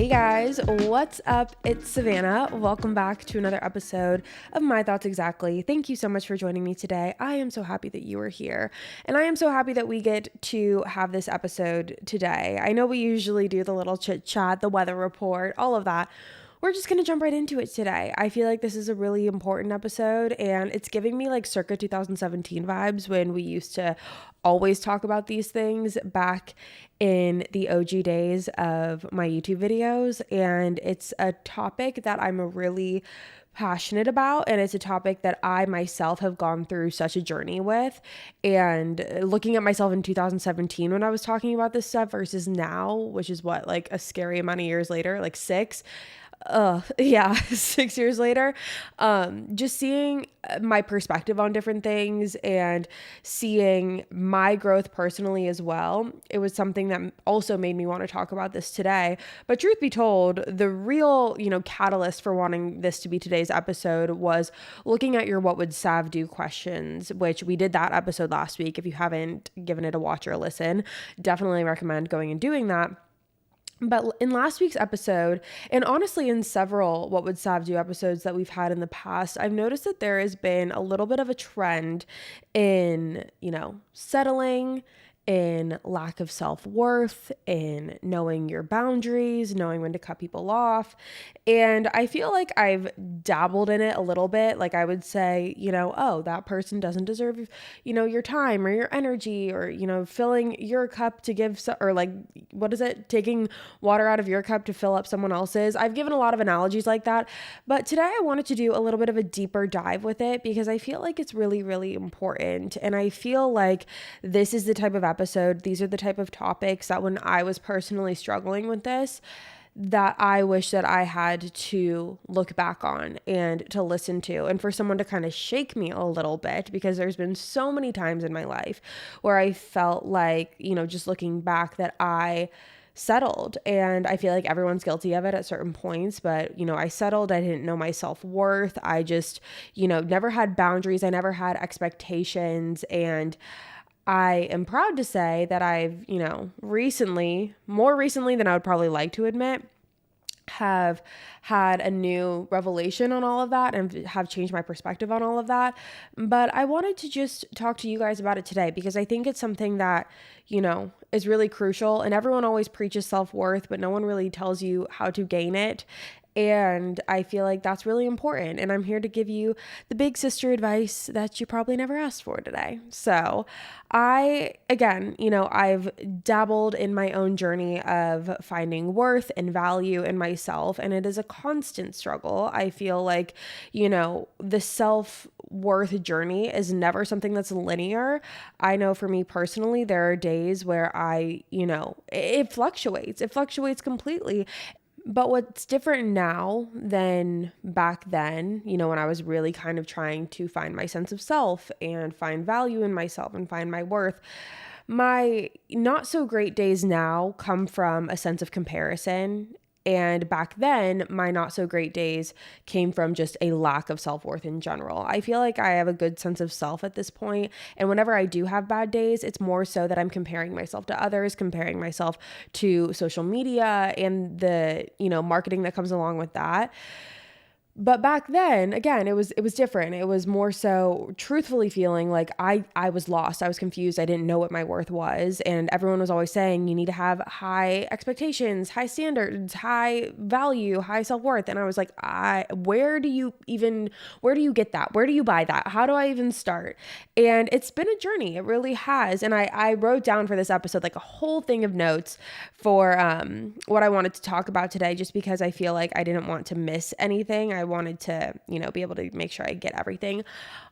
Hey guys, what's up? It's Savannah. Welcome back to another episode of My Thoughts Exactly. Thank you so much for joining me today. I am so happy that you are here, and I am so happy that we get to have this episode today. I know we usually do the little chit chat, the weather report, all of that. We're just going to jump right into it today. I feel like this is a really important episode, and it's giving me like circa 2017 vibes when we used to always talk about these things back in the OG days of my YouTube videos. And it's a topic that I'm really passionate about, and it's a topic that I myself have gone through such a journey with. And looking at myself in 2017 when I was talking about this stuff versus now, which is what, like a scary amount of years later, like 6 6 years later, just seeing my perspective on different things and seeing my growth personally as well. It was something that also made me want to talk about this today. But truth be told, the real, catalyst for wanting this to be today's episode was looking at your what would Sav do questions, which we did that episode last week. If you haven't given it a watch or a listen, definitely recommend going and doing that. But in last week's episode, and honestly in several What Would Sav Do episodes that we've had in the past, I've noticed that there has been a little bit of a trend in, settling, in lack of self-worth, in knowing your boundaries, knowing when to cut people off. And I feel like I've dabbled in it a little bit. Like I would say, oh, that person doesn't deserve, your time or your energy, or, filling your cup to give, or like, what is it? Taking water out of your cup to fill up someone else's. I've given a lot of analogies like that, but today I wanted to do a little bit of a deeper dive with it because I feel like it's really, really important. And I feel like this is the type of episode, these are the type of topics that when I was personally struggling with this, that I wish that I had to look back on and to listen to, and for someone to kind of shake me a little bit, because there's been so many times in my life where I felt like, just looking back, that I settled. And I feel like everyone's guilty of it at certain points, but I settled. I didn't know my self-worth. I just, never had boundaries. I never had expectations. And I am proud to say that I've, more recently than I would probably like to admit, have had a new revelation on all of that and have changed my perspective on all of that. But I wanted to just talk to you guys about it today because I think it's something that, is really crucial. And everyone always preaches self-worth, but no one really tells you how to gain it. And I feel like that's really important. And I'm here to give you the big sister advice that you probably never asked for today. So I've dabbled in my own journey of finding worth and value in myself. And it is a constant struggle. I feel like, the self-worth journey is never something that's linear. I know for me personally, there are days where it fluctuates. It fluctuates completely. But what's different now than back then, when I was really kind of trying to find my sense of self and find value in myself and find my worth, my not so great days now come from a sense of comparison. And back then, my not so great days came from just a lack of self-worth in general. I feel like I have a good sense of self at this point. And whenever I do have bad days, it's more so that I'm comparing myself to others, comparing myself to social media and the, marketing that comes along with that. But back then, again, it was different. It was more so truthfully feeling like I was lost. I was confused. I didn't know what my worth was. And everyone was always saying, you need to have high expectations, high standards, high value, high self-worth. And I was like, where do you get that? Where do you buy that? How do I even start? And it's been a journey. It really has. And I wrote down for this episode, like a whole thing of notes for what I wanted to talk about today, just because I feel like I didn't want to miss anything. I wanted to, be able to make sure I get everything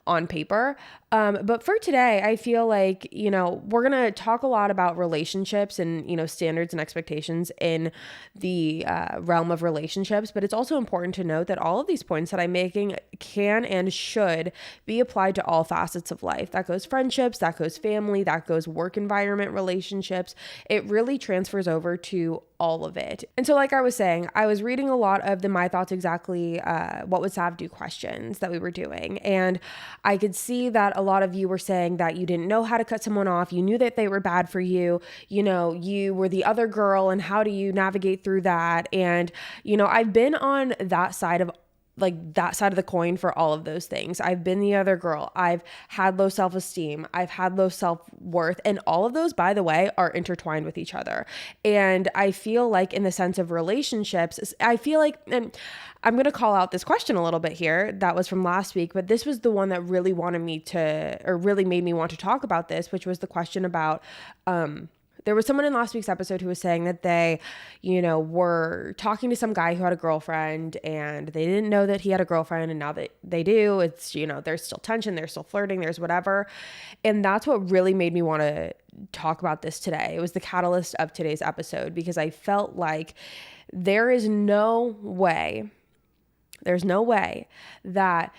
on paper. But for today, I feel like, we're going to talk a lot about relationships and, standards and expectations in the realm of relationships. But it's also important to note that all of these points that I'm making can and should be applied to all facets of life. That goes friendships, that goes family, that goes work environment relationships. It really transfers over to all of it. And so like I was saying, I was reading a lot of the My Thoughts Exactly, What Would Sav Do questions that we were doing. And I could see that a lot of you were saying that you didn't know how to cut someone off. You knew that they were bad for you. You know, you were the other girl, and how do you navigate through that? And, you know, I've been on that side of the coin for all of those things. I've been the other girl. I've had low self-esteem. I've had low self-worth. And all of those, by the way, are intertwined with each other. And I feel like in the sense of relationships, I feel like, and I'm going to call out this question a little bit here. That was from last week, but this was the one that really really made me want to talk about this, which was the question about, there was someone in last week's episode who was saying that they, you know, were talking to some guy who had a girlfriend, and they didn't know that he had a girlfriend. And now that they do, it's, you know, there's still tension, there's still flirting, there's whatever. And that's what really made me want to talk about this today. It was the catalyst of today's episode, because I felt like there's no way that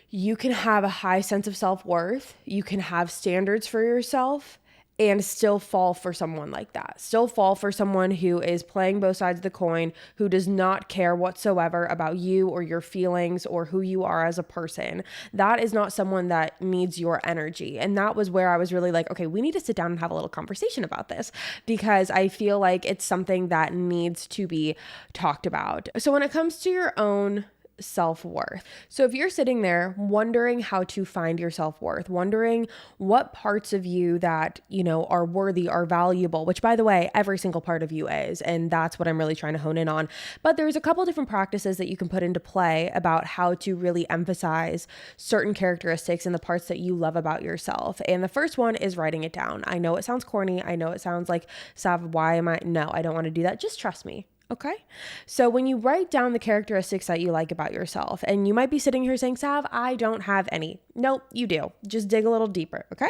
you can have a high sense of self-worth, you can have standards for yourself, and still fall for someone like that. Still fall for someone who is playing both sides of the coin, who does not care whatsoever about you or your feelings or who you are as a person. That is not someone that needs your energy. And that was where I was really like, okay, we need to sit down and have a little conversation about this, because I feel like it's something that needs to be talked about. So when it comes to your own self-worth. So if you're sitting there wondering how to find your self-worth, wondering what parts of you that, you know, are worthy, are valuable, which by the way, every single part of you is, and that's what I'm really trying to hone in on. But there's a couple different practices that you can put into play about how to really emphasize certain characteristics in the parts that you love about yourself. And the first one is writing it down. I know it sounds corny. I know it sounds like, Sav, no, I don't want to do that. Just trust me. Okay. So when you write down the characteristics that you like about yourself, and you might be sitting here saying, Sav, I don't have any. Nope, you do. Just dig a little deeper. Okay.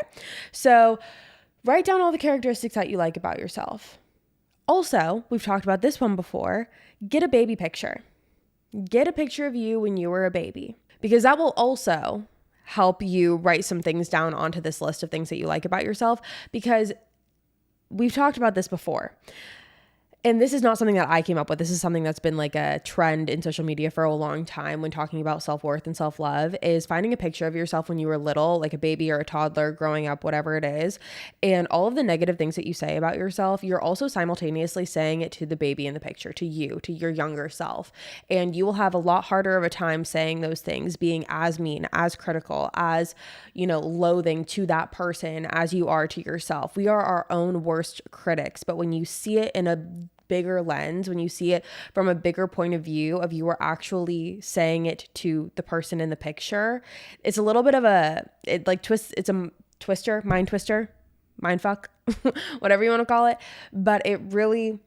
So write down all the characteristics that you like about yourself. Also, we've talked about this one before. Get a baby picture. Get a picture of you when you were a baby, because that will also help you write some things down onto this list of things that you like about yourself, because we've talked about this before. And this is not something that I came up with. This is something that's been like a trend in social media for a long time when talking about self-worth and self-love, is finding a picture of yourself when you were little, like a baby or a toddler growing up, whatever it is. And all of the negative things that you say about yourself, you're also simultaneously saying it to the baby in the picture, to you, to your younger self. And you will have a lot harder of a time saying those things, being as mean, as critical, as, you know, loathing to that person as you are to yourself. We are our own worst critics. But when you see it in a bigger lens, when you see it from a bigger point of view of you are actually saying it to the person in the picture, it's a little bit of it's a twister, mind fuck, whatever you want to call it. But it really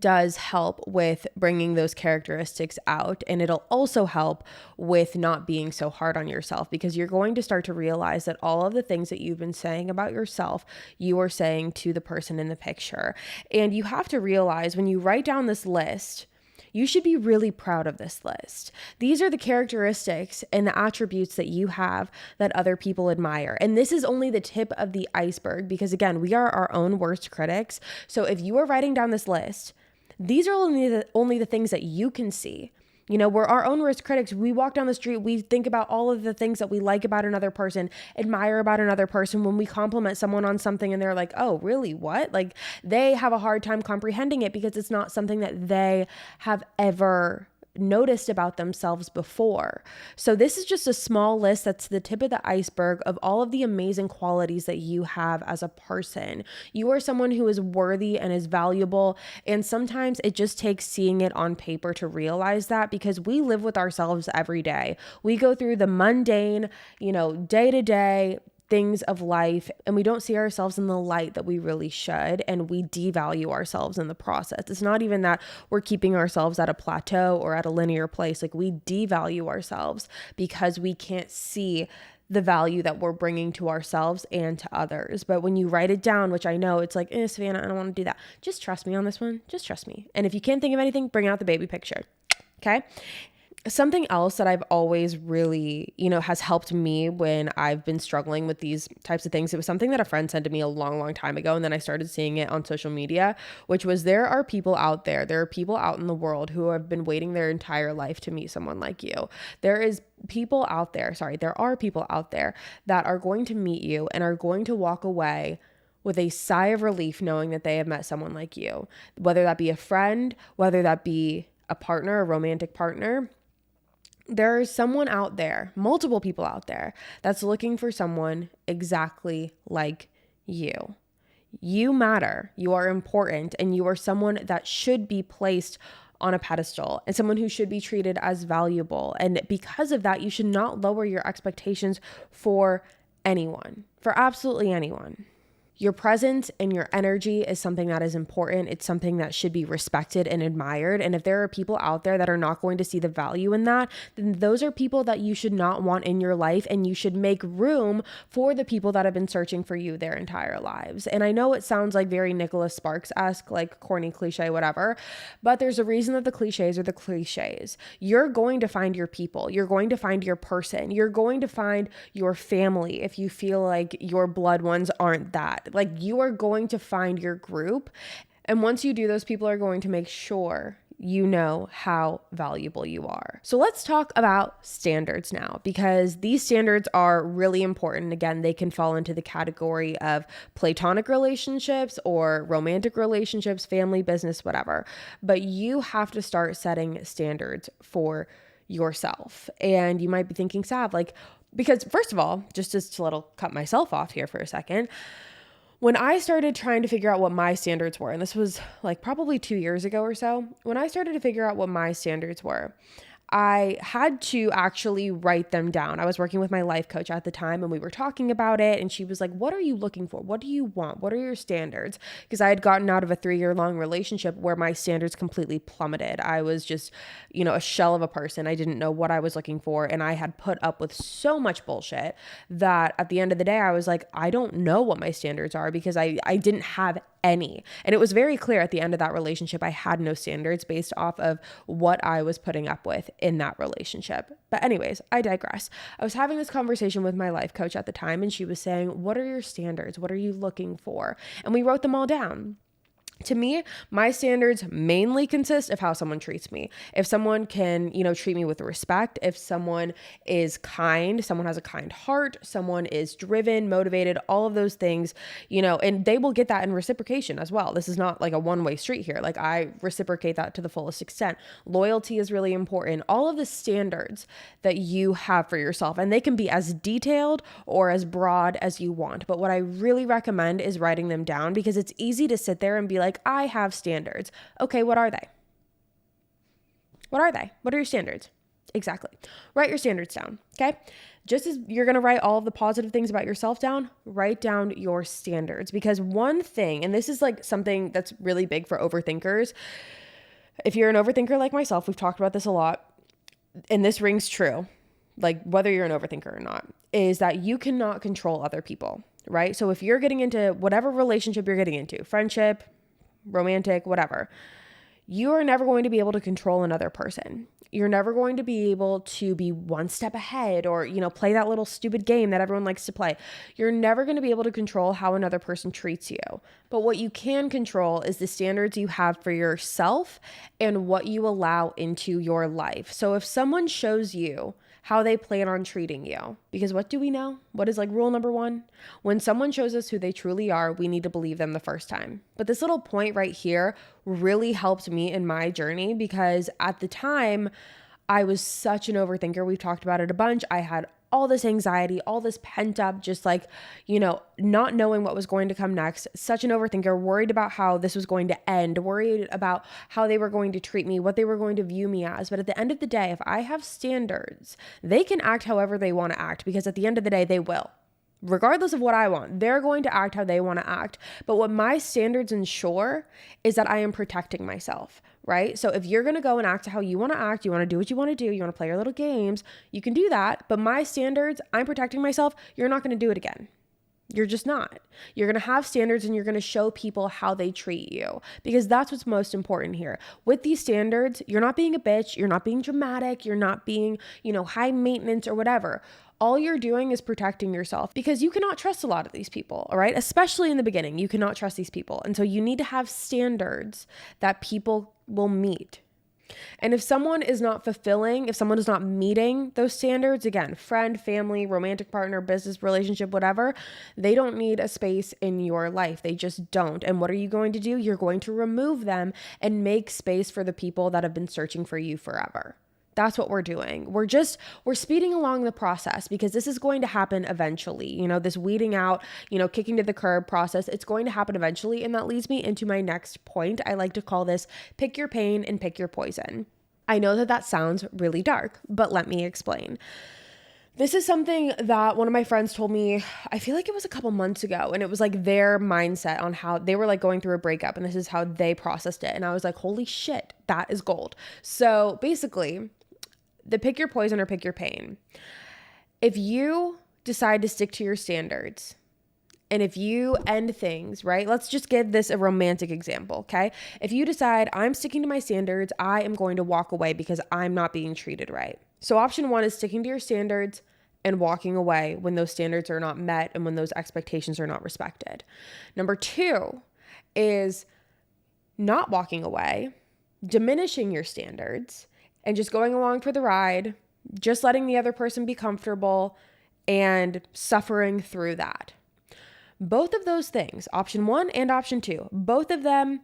does help with bringing those characteristics out. And it'll also help with not being so hard on yourself, because you're going to start to realize that all of the things that you've been saying about yourself, you are saying to the person in the picture. And you have to realize when you write down this list, you should be really proud of this list. These are the characteristics and the attributes that you have that other people admire. And this is only the tip of the iceberg, because again, we are our own worst critics. So if you are writing down this list, these are only the things that you can see. You know, we're our own worst critics. We walk down the street, we think about all of the things that we like about another person, admire about another person. When we compliment someone on something and they're like, oh, really? What? Like, they have a hard time comprehending it because it's not something that they have ever noticed about themselves before. So this is just a small list that's the tip of the iceberg of all of the amazing qualities that you have as a person. You are someone who is worthy and is valuable, and sometimes it just takes seeing it on paper to realize that, because we live with ourselves every day. We go through the mundane, you know, day-to-day things of life, and we don't see ourselves in the light that we really should, and we devalue ourselves in the process. It's not even that we're keeping ourselves at a plateau or at a linear place. Like, we devalue ourselves because we can't see the value that we're bringing to ourselves and to others. But when you write it down, which I know it's like, Savannah, I don't want to do that. Just trust me on this one. Just trust me. And if you can't think of anything, bring out the baby picture. Okay. Something else that I've always really, has helped me when I've been struggling with these types of things. It was something that a friend said to me a long, long time ago. And then I started seeing it on social media, which was there are people out there. There are people out in the world who have been waiting their entire life to meet someone like you. There are people out there that are going to meet you and are going to walk away with a sigh of relief knowing that they have met someone like you, whether that be a friend, whether that be a partner, a romantic partner. There's someone out there, multiple people out there, that's looking for someone exactly like you. You matter, you are important, and you are someone that should be placed on a pedestal and someone who should be treated as valuable. And because of that, you should not lower your expectations for anyone, for absolutely anyone. Your presence and your energy is something that is important. It's something that should be respected and admired. And if there are people out there that are not going to see the value in that, then those are people that you should not want in your life. And you should make room for the people that have been searching for you their entire lives. And I know it sounds like very Nicholas Sparks-esque, like corny cliche, whatever, but there's a reason that the cliches are the cliches. You're going to find your people. You're going to find your person. You're going to find your family if you feel like your blood ones aren't that. Like, you are going to find your group. And once you do, those people are going to make sure you know how valuable you are. So let's talk about standards now, because these standards are really important. Again, they can fall into the category of platonic relationships or romantic relationships, family, business, whatever. But you have to start setting standards for yourself. And you might be thinking, Sav, because first of all, just to cut myself off here for a second, when I started trying to figure out what my standards were, and this was probably 2 years ago or so, when I started to figure out what my standards were, I had to actually write them down. I was working with my life coach at the time and we were talking about it, and she was like, what are you looking for? What do you want? What are your standards? Because I had gotten out of a 3-year-long relationship where my standards completely plummeted. I was just, a shell of a person. I didn't know what I was looking for. And I had put up with so much bullshit that at the end of the day, I was like, I don't know what my standards are, because I didn't have any. And it was very clear at the end of that relationship, I had no standards based off of what I was putting up with in that relationship. But anyways, I digress. I was having this conversation with my life coach at the time, and she was saying, what are your standards? What are you looking for? And we wrote them all down. To me, my standards mainly consist of how someone treats me. If someone can, treat me with respect, if someone is kind, someone has a kind heart, someone is driven, motivated, all of those things, and they will get that in reciprocation as well. This is not like a one-way street here. I reciprocate that to the fullest extent. Loyalty is really important. All of the standards that you have for yourself, and they can be as detailed or as broad as you want. But what I really recommend is writing them down, because it's easy to sit there and be like, I have standards. Okay, what are they? What are they? What are your standards? Exactly. Write your standards down, okay? Just as you're going to write all of the positive things about yourself down, write down your standards. Because one thing, and this is something that's really big for overthinkers. If you're an overthinker like myself, we've talked about this a lot, and this rings true, whether you're an overthinker or not, is that you cannot control other people, right? So if you're getting into whatever relationship you're getting into, friendship, romantic, whatever, you are never going to be able to control another person. You're never going to be able to be one step ahead or, play that little stupid game that everyone likes to play. You're never going to be able to control how another person treats you. But what you can control is the standards you have for yourself and what you allow into your life. So if someone shows you how they plan on treating you, because what do we know? What is rule number 1? When someone shows us who they truly are, we need to believe them the first time. But this little point right here really helped me in my journey, because at the time I was such an overthinker. We've talked about it a bunch. I had all this anxiety, all this pent up, just not knowing what was going to come next. Such an overthinker, worried about how this was going to end, worried about how they were going to treat me, what they were going to view me as. But at the end of the day, if I have standards, they can act however they want to act, because at the end of the day, they will. Regardless of what I want, they're going to act how they want to act. But what my standards ensure is that I am protecting myself, right? So if you're going to go and act how you want to act, you want to do what you want to do, you want to play your little games, you can do that. But my standards, I'm protecting myself. You're not going to do it again. You're just not. You're going to have standards and you're going to show people how they treat you, because that's what's most important here. With these standards, you're not being a bitch. You're not being dramatic. You're not being, high maintenance or whatever. All you're doing is protecting yourself, because you cannot trust a lot of these people, all right? Especially in the beginning, you cannot trust these people. And so you need to have standards that people will meet. And if someone is not fulfilling, if someone is not meeting those standards, again, friend, family, romantic partner, business relationship, whatever, they don't need a space in your life. They just don't. And what are you going to do? You're going to remove them and make space for the people that have been searching for you forever. That's what we're doing. We're speeding along the process, because this is going to happen eventually. This weeding out, kicking to the curb process, it's going to happen eventually. And that leads me into my next point. I like to call this pick your pain and pick your poison. I know that sounds really dark, but let me explain. This is something that one of my friends told me, I feel like it was a couple months ago, and it was like their mindset on how they were like going through a breakup, and this is how they processed it. And I was like, holy shit, that is gold. So basically, the pick your poison or pick your pain. If you decide to stick to your standards, and if you end things, right? Let's just give this a romantic example, okay? If you decide, I'm sticking to my standards, I am going to walk away because I'm not being treated right. So option one is sticking to your standards and walking away when those standards are not met and when those expectations are not respected. Number two is not walking away, diminishing your standards, and just going along for the ride, just letting the other person be comfortable and suffering through that. Both of those things, option one and option two, both of them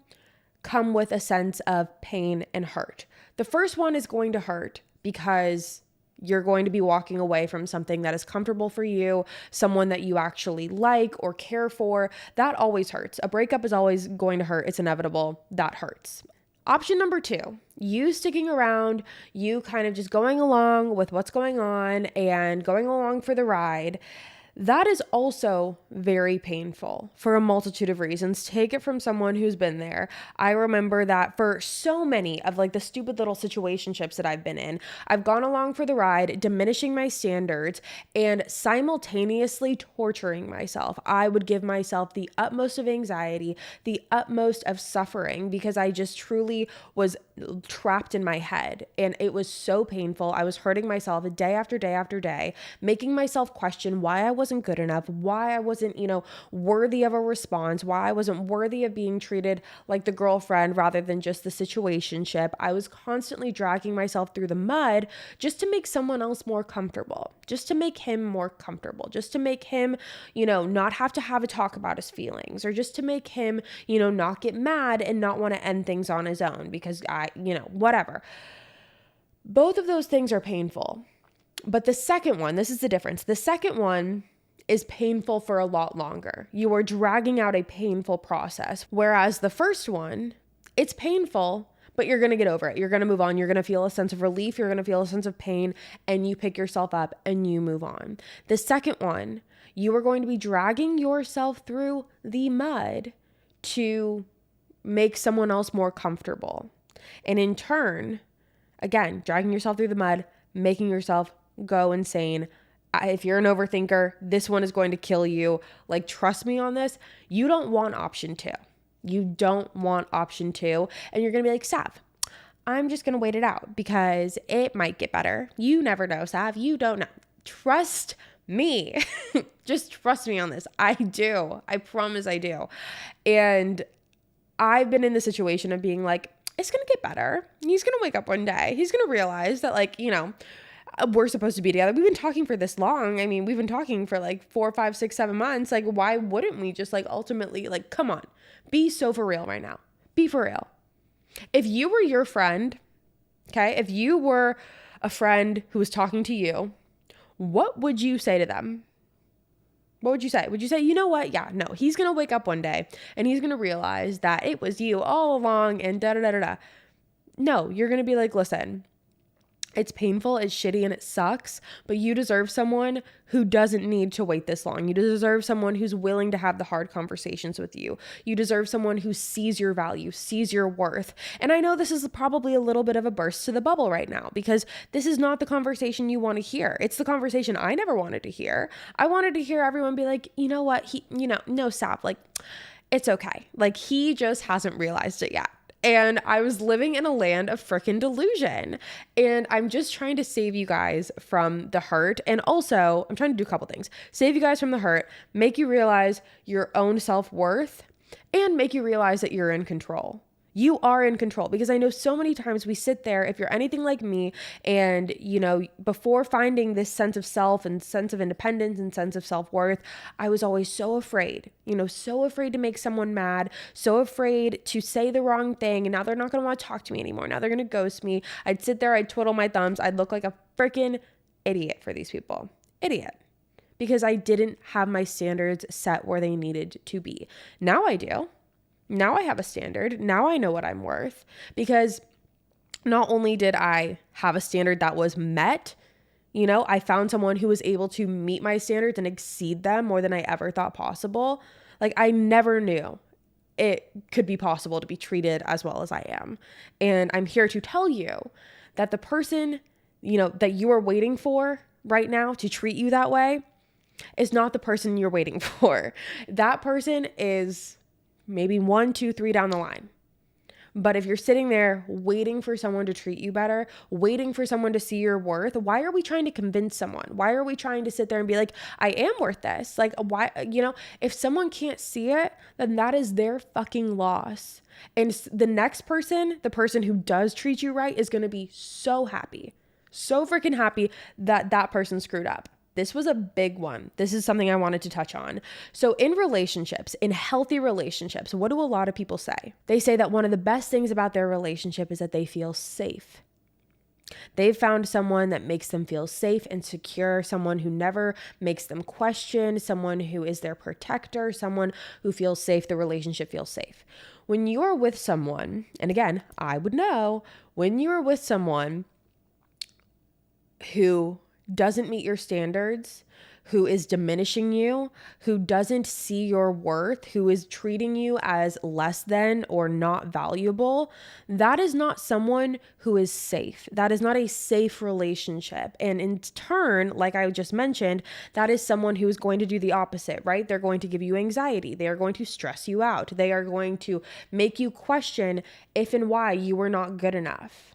come with a sense of pain and hurt. The first one is going to hurt because you're going to be walking away from something that is comfortable for you, someone that you actually like or care for. That always hurts. A breakup is always going to hurt. It's inevitable. That hurts. Option number two, you sticking around, you kind of just going along with what's going on and going along for the ride. That is also very painful for a multitude of reasons. Take it from someone who's been there. I remember that for so many of like the stupid little situationships that I've been in, I've gone along for the ride, diminishing my standards and simultaneously torturing myself. I would give myself the utmost of anxiety, the utmost of suffering, because I just truly was trapped in my head. And it was so painful. I was hurting myself day after day after day, making myself question why I wasn't good enough, why I wasn't, worthy of a response, why I wasn't worthy of being treated like the girlfriend rather than just the situationship. I was constantly dragging myself through the mud just to make someone else more comfortable, just to make him more comfortable, just to make him, not have to have a talk about his feelings, or just to make him, not get mad and not want to end things on his own because whatever. Both of those things are painful. But the second one, this is the difference. The second one is painful for a lot longer. You are dragging out a painful process. Whereas the first one, it's painful, but you're going to get over it. You're going to move on. You're going to feel a sense of relief. You're going to feel a sense of pain, and you pick yourself up and you move on. The second one, you are going to be dragging yourself through the mud to make someone else more comfortable. And in turn, again, dragging yourself through the mud, making yourself go insane. If you're an overthinker, this one is going to kill you. Like, trust me on this. You don't want option two. You don't want option two. And you're going to be like, Sav, I'm just going to wait it out because it might get better. You never know, Sav. You don't know. Trust me. Just trust me on this. I do. I promise I do. And I've been in the situation of being like, it's going to get better. He's going to wake up one day. He's going to realize that, we're supposed to be together. We've been talking for this long. I mean, we've been talking for 4, 5, 6, 7 months. Like, why wouldn't we just ultimately, come on, be so for real right now. Be for real. If you were your friend, okay, if you were a friend who was talking to you, what would you say to them? What would you say? Would you say, you know what? Yeah, no, he's going to wake up one day and he's going to realize that it was you all along and da da da da da. No, you're going to be like, listen, It's painful, it's shitty, and it sucks, but you deserve someone who doesn't need to wait this long. You deserve someone who's willing to have the hard conversations with you. You deserve someone who sees your value, sees your worth. And I know this is probably a little bit of a burst to the bubble right now, because this is not the conversation you want to hear. It's the conversation I never wanted to hear. I wanted to hear everyone be like, you know what, no, stop. Like, it's okay. Like, he just hasn't realized it yet. And I was living in a land of freaking delusion. And I'm just trying to save you guys from the hurt. And also, I'm trying to do a couple things. Save you guys from the hurt, make you realize your own self-worth, and make you realize that you're in control. You are in control, because I know so many times we sit there, if you're anything like me, and, before finding this sense of self and sense of independence and sense of self-worth, I was always so afraid, so afraid to make someone mad, so afraid to say the wrong thing. And now they're not going to want to talk to me anymore. Now they're going to ghost me. I'd sit there, I'd twiddle my thumbs. I'd look like a freaking idiot for these people. Idiot. Because I didn't have my standards set where they needed to be. Now I do. Now I have a standard. Now I know what I'm worth, because not only did I have a standard that was met, I found someone who was able to meet my standards and exceed them more than I ever thought possible. Like, I never knew it could be possible to be treated as well as I am. And I'm here to tell you that the person, that you are waiting for right now to treat you that way is not the person you're waiting for. That person is maybe 1, 2, 3 down the line. But if you're sitting there waiting for someone to treat you better, waiting for someone to see your worth, why are we trying to convince someone? Why are we trying to sit there and be like, I am worth this? Like, why, if someone can't see it, then that is their fucking loss. And the next person, the person who does treat you right, is going to be so happy, so freaking happy that that person screwed up. This was a big one. This is something I wanted to touch on. So in relationships, in healthy relationships, what do a lot of people say? They say that one of the best things about their relationship is that they feel safe. They've found someone that makes them feel safe and secure, someone who never makes them question, someone who is their protector, someone who feels safe. The relationship feels safe. When you're with someone, and again, I would know, when you're with someone who doesn't meet your standards, who is diminishing you, who doesn't see your worth, who is treating you as less than or not valuable, that is not someone who is safe. That is not a safe relationship. And in turn, like I just mentioned, that is someone who is going to do the opposite, right? They're going to give you anxiety. They are going to stress you out. They are going to make you question if and why you were not good enough.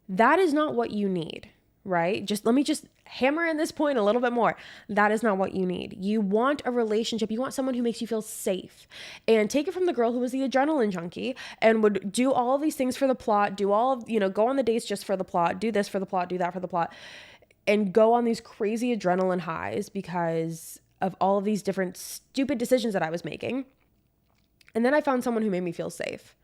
That is not what you need. Right? Let me hammer in this point a little bit more. That is not what you need. You want a relationship. You want someone who makes you feel safe. And take it from the girl who was the adrenaline junkie and would do all of these things for the plot, go on the dates just for the plot, do this for the plot, do that for the plot, and go on these crazy adrenaline highs because of all of these different stupid decisions that I was making. And then I found someone who made me feel safe.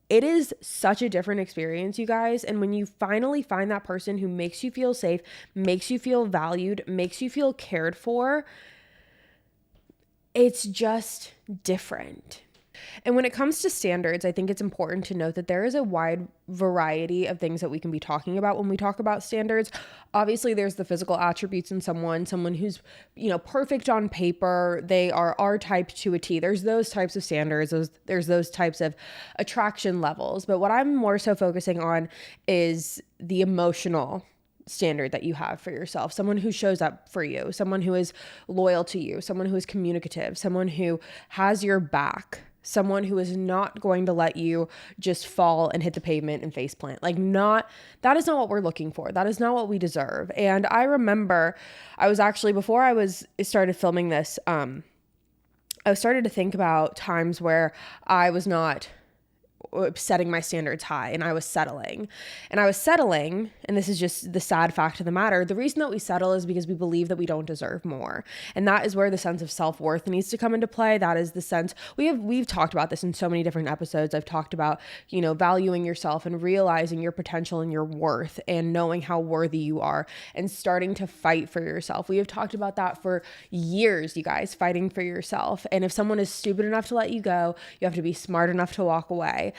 It is such a different experience, you guys. And when you finally find that person who makes you feel safe, makes you feel valued, makes you feel cared for, it's just different. And when it comes to standards, I think it's important to note that there is a wide variety of things that we can be talking about when we talk about standards. Obviously, there's the physical attributes in someone who's, perfect on paper. They are R-type to a T. There's those types of standards. There's those types of attraction levels. But what I'm more so focusing on is the emotional standard that you have for yourself, someone who shows up for you, someone who is loyal to you, someone who is communicative, someone who has your back, someone who is not going to let you just fall and hit the pavement and face plant. That is not what we're looking for. That is not what we deserve. And I remember before I started filming this, I started to think about times where I was not setting my standards high and I was settling. And this is just the sad fact of the matter. The reason that we settle is because we believe that we don't deserve more. And that is where the sense of self-worth needs to come into play. That is the sense we've talked about this in so many different episodes. I've talked about, valuing yourself and realizing your potential and your worth and knowing how worthy you are and starting to fight for yourself. We have talked about that for years, you guys, fighting for yourself. And if someone is stupid enough to let you go, you have to be smart enough to walk away.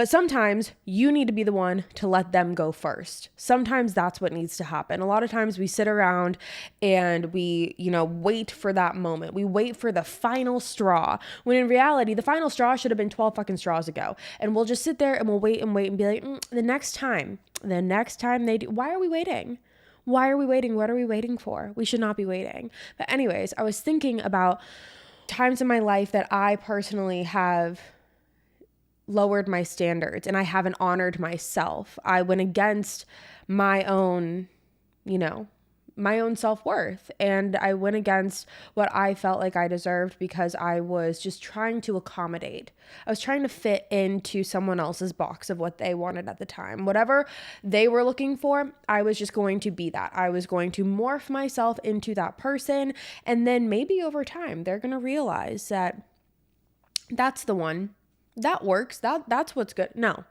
But sometimes you need to be the one to let them go first. Sometimes that's what needs to happen. A lot of times we sit around and we, wait for that moment. We wait for the final straw, when in reality, the final straw should have been 12 fucking straws ago. And we'll just sit there and we'll wait and be like, the next time they do. Why are we waiting? Why are we waiting? What are we waiting for? We should not be waiting. But anyways, I was thinking about times in my life that I personally have lowered my standards and I haven't honored myself. I went against my own, my own self-worth, and I went against what I felt like I deserved because I was just trying to accommodate. I was trying to fit into someone else's box of what they wanted at the time. Whatever they were looking for, I was just going to be that. I was going to morph myself into that person, and then maybe over time they're going to realize that that's the one. That works. That's what's good. No,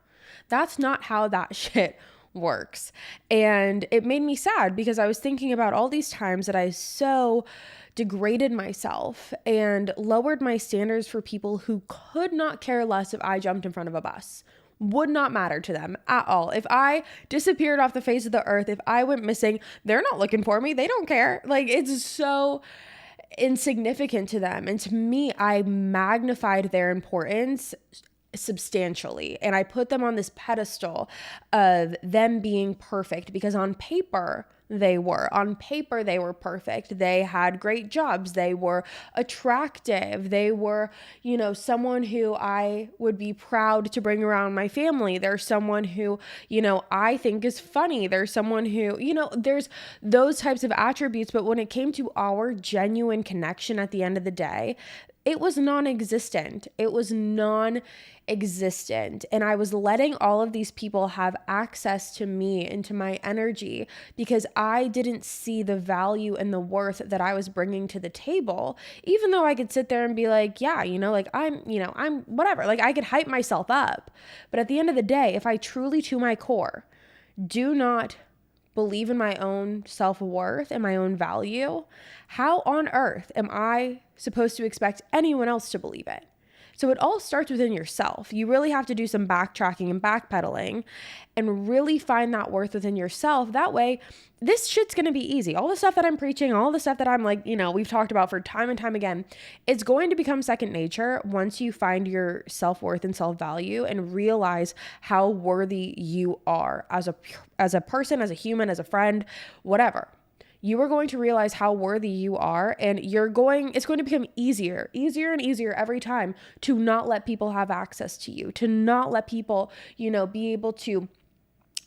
that's not how that shit works. And it made me sad because I was thinking about all these times that I so degraded myself and lowered my standards for people who could not care less if I jumped in front of a bus. Would not matter to them at all. If I disappeared off the face of the earth, if I went missing, they're not looking for me. They don't care. Like, it's so insignificant to them. And to me, I magnified their importance substantially. And I put them on this pedestal of them being perfect because on paper, they were. On paper, they were perfect. They had great jobs. They were attractive. They were, someone who I would be proud to bring around my family. There's someone who, I think is funny. There's someone who, there's those types of attributes. But when it came to our genuine connection at the end of the day, it was non-existent. It was non-existent. And I was letting all of these people have access to me and to my energy because I didn't see the value and the worth that I was bringing to the table, even though I could sit there and be like, yeah, I'm whatever. Like, I could hype myself up. But at the end of the day, if I truly to my core do not believe in my own self-worth and my own value, how on earth am I supposed to expect anyone else to believe it? So it all starts within yourself. You really have to do some backtracking and backpedaling and really find that worth within yourself. That way, this shit's going to be easy. All the stuff that I'm preaching, all the stuff that I'm like, we've talked about for time and time again, it's going to become second nature once you find your self-worth and self-value and realize how worthy you are as a person, as a human, as a friend, whatever. You are going to realize how worthy you are, and it's going to become easier and easier every time to not let people have access to you, to not let people, be able to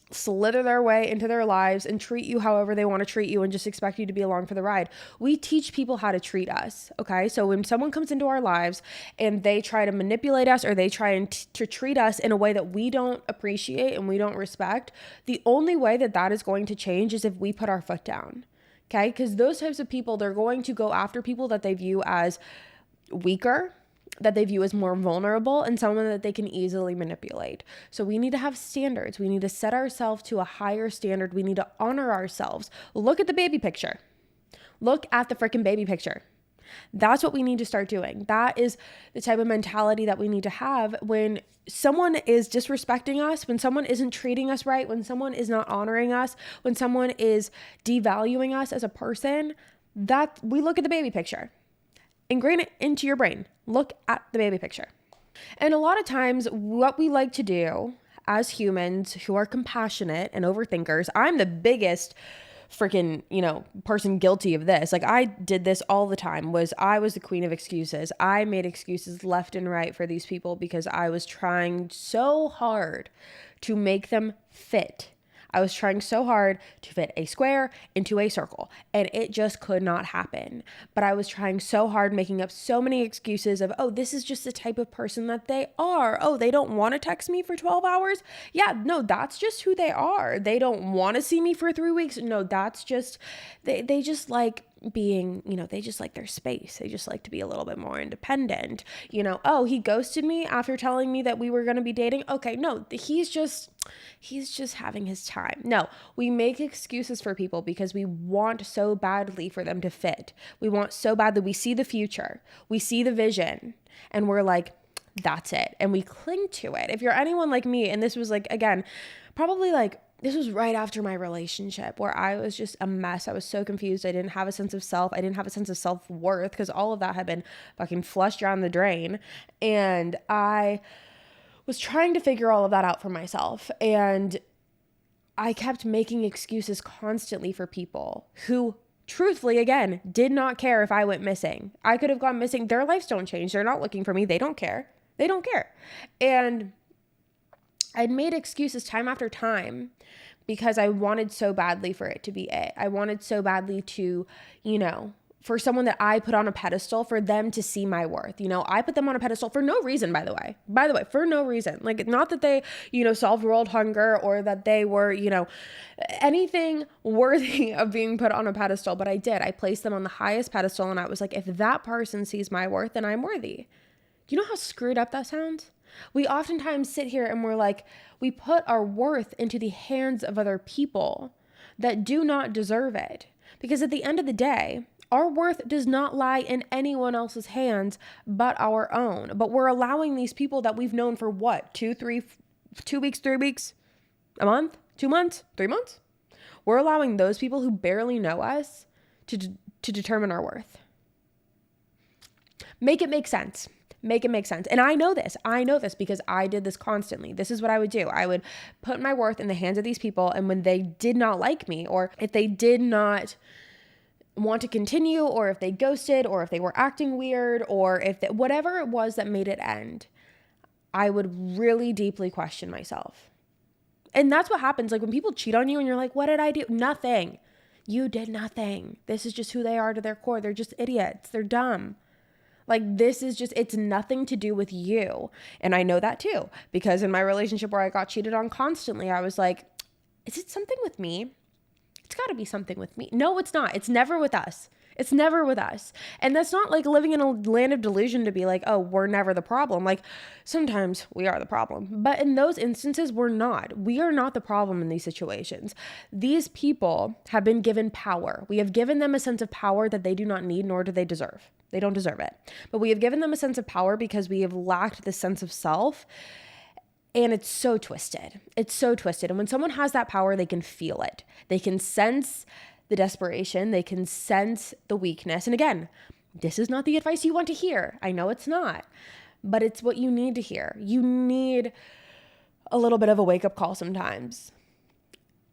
slither their way into their lives and treat you however they want to treat you and just expect you to be along for the ride. We teach people how to treat us, okay? So when someone comes into our lives and they try to manipulate us or they try to treat us in a way that we don't appreciate and we don't respect, the only way that is going to change is if we put our foot down. Okay, because those types of people, they're going to go after people that they view as weaker, that they view as more vulnerable, and someone that they can easily manipulate. So we need to have standards. We need to set ourselves to a higher standard. We need to honor ourselves. Look at the baby picture. Look at the freaking baby picture. That's what we need to start doing. That is the type of mentality that we need to have when someone is disrespecting us, when someone isn't treating us right, when someone is not honoring us, when someone is devaluing us as a person, that we look at the baby picture. Ingrain it into your brain. Look at the baby picture. And a lot of times what we like to do as humans who are compassionate and overthinkers, I'm the biggest freaking, person guilty of this. Like, I did this all the time. I was the queen of excuses. I made excuses left and right for these people because I was trying so hard to make them fit. I was trying so hard to fit a square into a circle, and it just could not happen. But I was trying so hard, making up so many excuses of, oh, this is just the type of person that they are. Oh, they don't want to text me for 12 hours. Yeah, no, that's just who they are. They don't want to see me for 3 weeks. No, that's just, they just like being, they just like their space. They just like to be a little bit more independent. Oh, he ghosted me after telling me that we were going to be dating. Okay, no, he's just having his time. No, we make excuses for people because we want so badly for them to fit. We want so badly. We see the future. We see the vision. And we're like, that's it. And we cling to it. If you're anyone like me, and this was like, again, probably like, this was right after my relationship where I was just a mess. I was so confused. I didn't have a sense of self. I didn't have a sense of self-worth because all of that had been fucking flushed down the drain. And I was trying to figure all of that out for myself. And I kept making excuses constantly for people who, truthfully, again, did not care if I went missing. I could have gone missing. Their lives don't change. They're not looking for me. They don't care. They don't care. And I'd made excuses time after time because I wanted so badly for it to be it. I wanted so badly to, for someone that I put on a pedestal, for them to see my worth. I put them on a pedestal for no reason, by the way, for no reason. Like, not that they, solved world hunger or that they were, anything worthy of being put on a pedestal, but I did. I placed them on the highest pedestal, and I was like, if that person sees my worth, then I'm worthy. Do you know how screwed up that sounds? We oftentimes sit here and we're like, we put our worth into the hands of other people that do not deserve it. Because at the end of the day, our worth does not lie in anyone else's hands but our own. But we're allowing these people that we've known for what? 2 weeks, 3 weeks, a month, 2 months, 3 months? We're allowing those people who barely know us to determine our worth. Make it make sense. Make it make sense. And I know this because I did this constantly. This is what I would do. I would put my worth in the hands of these people. And when they did not like me, or if they did not want to continue, or if they ghosted, or if they were acting weird, or if whatever it was that made it end, I would really deeply question myself. And that's what happens. Like, when people cheat on you and you're like, what did I do? Nothing. You did nothing. This is just who they are to their core. They're just idiots. They're dumb. Like, this is just, it's nothing to do with you. And I know that too, because in my relationship where I got cheated on constantly, I was like, is it something with me? It's got to be something with me. No, it's not. It's never with us. It's never with us. And that's not like living in a land of delusion to be like, oh, we're never the problem. Like, sometimes we are the problem. But in those instances, we're not. We are not the problem in these situations. These people have been given power. We have given them a sense of power that they do not need, nor do they deserve. They don't deserve it. But we have given them a sense of power because we have lacked the sense of self. And it's so twisted. It's so twisted. And when someone has that power, they can feel it. They can sense the desperation. They can sense the weakness. And again, this is not the advice you want to hear. I know it's not, but it's what you need to hear. You need a little bit of a wake-up call sometimes.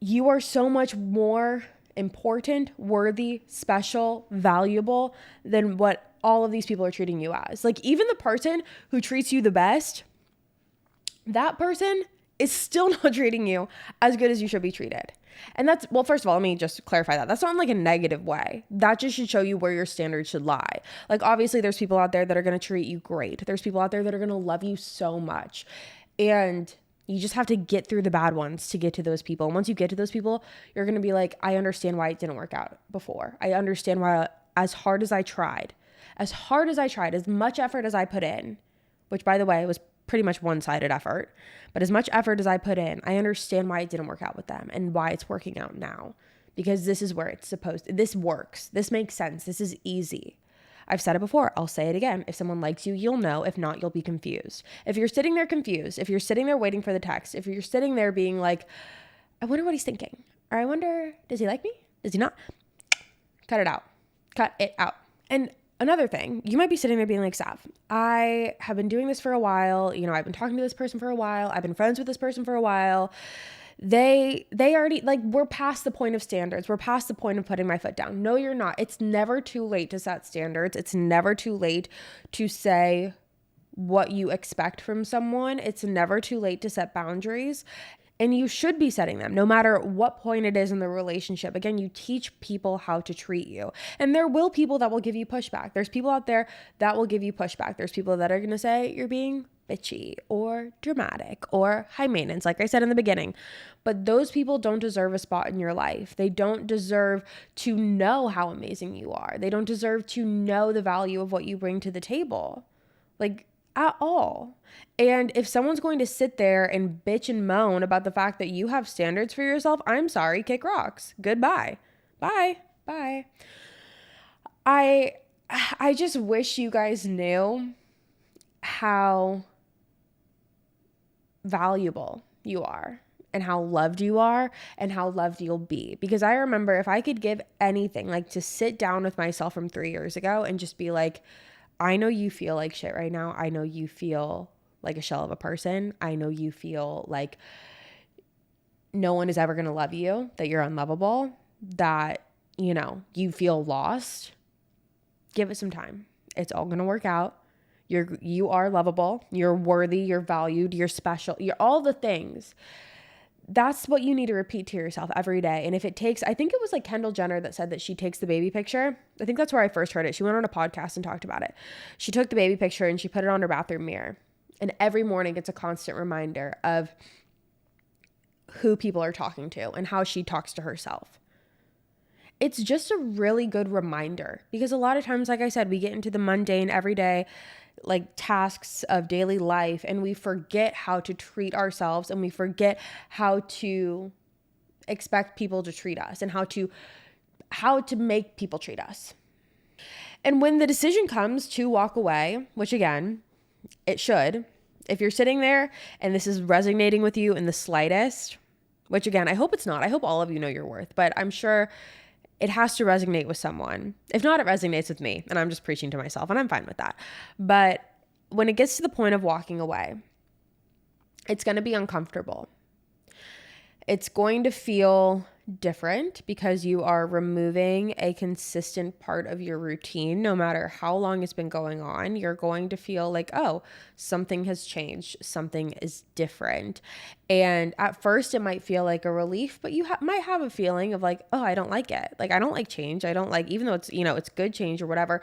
You are so much more important, worthy, special, valuable than what all of these people are treating you as. Like, even the person who treats you the best, that person is still not treating you as good as you should be treated. And that's, well, first of all, let me just clarify that. That's not in like a negative way. That just should show you where your standards should lie. Like, obviously there's people out there that are going to treat you great. There's people out there that are going to love you so much. And you just have to get through the bad ones to get to those people. And once you get to those people, you're going to be like, I understand why it didn't work out before. I understand why, as hard as I tried, as much effort as I put in, which, by the way, was pretty much one-sided effort, but as much effort as I put in, I understand why it didn't work out with them and why it's working out now, because this is where it's this works. This makes sense. This is easy. I've said it before. I'll say it again. If someone likes you, you'll know. If not, you'll be confused. If you're sitting there confused, if you're sitting there waiting for the text, if you're sitting there being like, I wonder what he's thinking, or I wonder, does he like me? Does he not? Cut it out. Cut it out. And another thing, you might be sitting there being like, Sav, I have been doing this for a while. I've been talking to this person for a while. I've been friends with this person for a while. They already, like, we're past the point of standards. We're past the point of putting my foot down. No, you're not. It's never too late to set standards. It's never too late to say what you expect from someone. It's never too late to set boundaries. And you should be setting them no matter what point it is in the relationship. Again, you teach people how to treat you. And there will people that will give you pushback. There's people out there that will give you pushback. There's people that are going to say you're being bitchy or dramatic or high maintenance, like I said in the beginning. But those people don't deserve a spot in your life. They don't deserve to know how amazing you are. They don't deserve to know the value of what you bring to the table. Like, at all. And if someone's going to sit there and bitch and moan about the fact that you have standards for yourself, I'm sorry, kick rocks. Goodbye. Bye. I just wish you guys knew how valuable you are and how loved you are and how loved you'll be. Because I remember, if I could give anything, like to sit down with myself from 3 years ago and just be like, I know you feel like shit right now. I know you feel like a shell of a person. I know you feel like no one is ever going to love you, that you're unlovable, that, you know, you feel lost. Give it some time. It's all going to work out. You are lovable. You're worthy. You're valued. You're special. You're all the things. That's what you need to repeat to yourself every day. And if it takes, I think it was like Kendall Jenner that said that she takes the baby picture. I think that's where I first heard it. She went on a podcast and talked about it. She took the baby picture and she put it on her bathroom mirror. And every morning it's a constant reminder of who people are talking to and how she talks to herself. It's just a really good reminder, because a lot of times, like I said, we get into the mundane everyday like tasks of daily life and we forget how to treat ourselves, and we forget how to expect people to treat us and how to make people treat us. And when the decision comes to walk away, which again, it should, if you're sitting there and this is resonating with you in the slightest, which again, I hope it's not. I hope all of you know your worth, but I'm sure it has to resonate with someone. If not, it resonates with me, and I'm just preaching to myself, and I'm fine with that. But when it gets to the point of walking away, it's going to be uncomfortable. It's going to feel different because you are removing a consistent part of your routine. No matter how long it's been going on, you're going to feel like, oh, something has changed. Something is different. And at first it might feel like a relief, but you might have a feeling of like, oh, I don't like it. Like, I don't like change. I don't like, even though it's, you know, it's good change or whatever,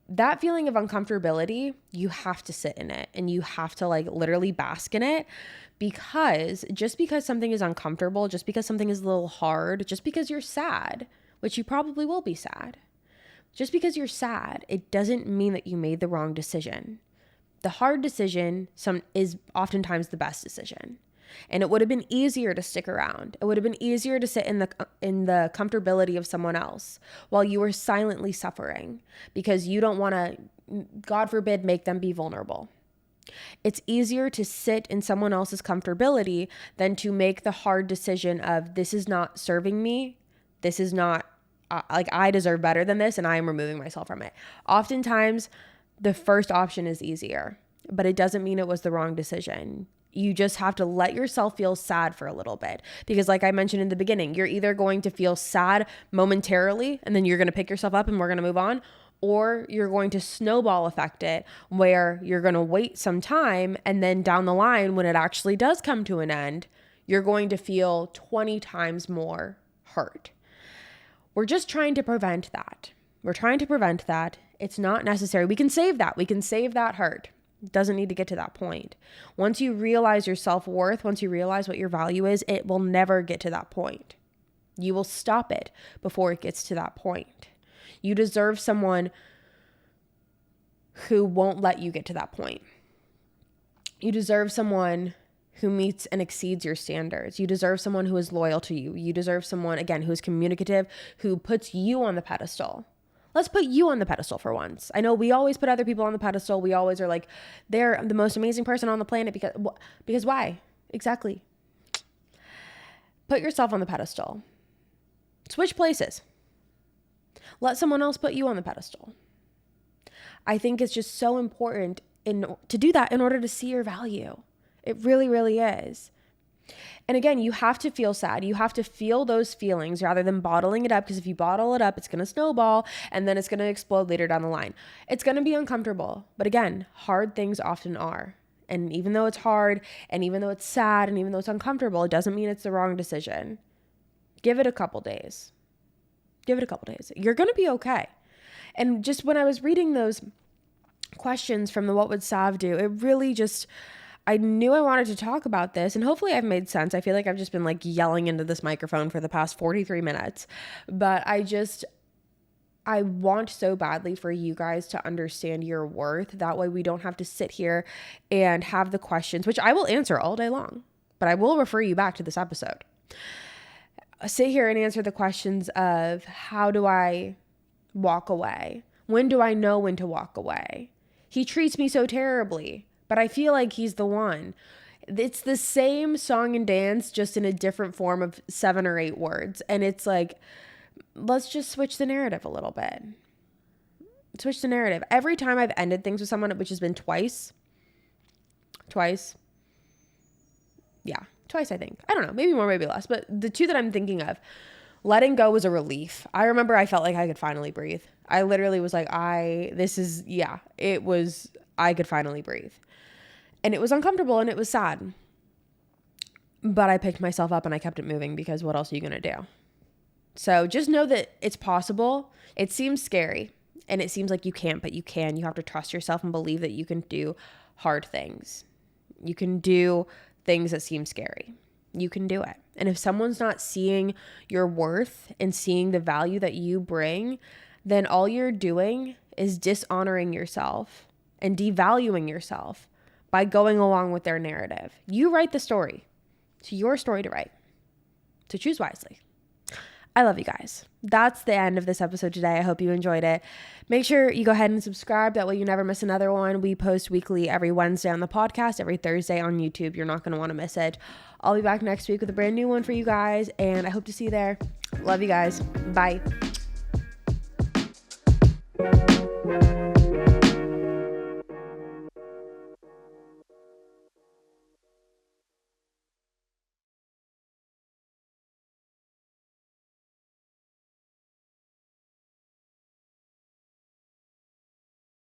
that feeling of uncomfortability, you have to sit in it and you have to like literally bask in it. Because just because something is uncomfortable, just because something is a little hard, just because you're sad, which you probably will be sad, just because you're sad, it doesn't mean that you made the wrong decision. The hard decision is oftentimes the best decision. And it would have been easier to stick around. It would have been easier to sit in the comfortability of someone else while you were silently suffering, because you don't want to, God forbid, make them be vulnerable. It's easier to sit in someone else's comfortability than to make the hard decision of, this is not serving me. This is not, like, I deserve better than this, and I am removing myself from it. Oftentimes, the first option is easier, but it doesn't mean it was the wrong decision. You just have to let yourself feel sad for a little bit, because like I mentioned in the beginning, you're either going to feel sad momentarily and then you're going to pick yourself up and we're going to move on, or you're going to snowball effect it where you're going to wait some time, and then down the line, when it actually does come to an end, you're going to feel 20 times more hurt. We're just trying to prevent that. We're trying to prevent that. It's not necessary. We can save that. We can save that hurt. It doesn't need to get to that point. Once you realize your self-worth, once you realize what your value is, it will never get to that point. You will stop it before it gets to that point. You deserve someone who won't let you get to that point. You deserve someone who meets and exceeds your standards. You deserve someone who is loyal to you. You deserve someone, again, who is communicative, who puts you on the pedestal. Let's put you on the pedestal for once. I know we always put other people on the pedestal. We always are like, they're the most amazing person on the planet because why? Exactly. Put yourself on the pedestal. Switch places. Let someone else put you on the pedestal. I think it's just so important to do that in order to see your value. It really, really is. And again, you have to feel sad. You have to feel those feelings rather than bottling it up, because if you bottle it up, it's going to snowball and then it's going to explode later down the line. It's going to be uncomfortable. But again, hard things often are. And even though it's hard, and even though it's sad, and even though it's uncomfortable, it doesn't mean it's the wrong decision. Give it a couple days. Give it a couple days. You're going to be okay. And just when I was reading those questions from the What Would Sav Do, it really just, I knew I wanted to talk about this, and hopefully I've made sense. I feel like I've just been like yelling into this microphone for the past 43 minutes, but I want so badly for you guys to understand your worth. That way we don't have to sit here and have the questions, which I will answer all day long, but I will refer you back to this episode. Sit here and answer the questions of, how do I walk away? When do I know when to walk away? He treats me so terribly, but I feel like he's the one. It's the same song and dance, just in a different form of 7 or 8 words. And it's like, let's just switch the narrative a little bit. Switch the narrative. Every time I've ended things with someone, which has been twice. Yeah, twice, I think. I don't know, maybe more, maybe less. But the 2 that I'm thinking of, letting go was a relief. I remember I felt like I could finally breathe. I literally was like, I could finally breathe. And it was uncomfortable and it was sad. But I picked myself up and I kept it moving, because what else are you going to do? So just know that it's possible. It seems scary and it seems like you can't, but you can. You have to trust yourself and believe that you can do hard things. You can do things that seem scary. You can do it. And if someone's not seeing your worth and seeing the value that you bring, then all you're doing is dishonoring yourself and devaluing yourself by going along with their narrative. You write the story. It's your story to write. So choose wisely. I love you guys. That's the end of this episode today. I hope you enjoyed it. Make sure you go ahead and subscribe. That way you never miss another one. We post weekly every Wednesday on the podcast, every Thursday on YouTube. You're not going to want to miss it. I'll be back next week with a brand new one for you guys, and I hope to see you there. Love you guys. Bye.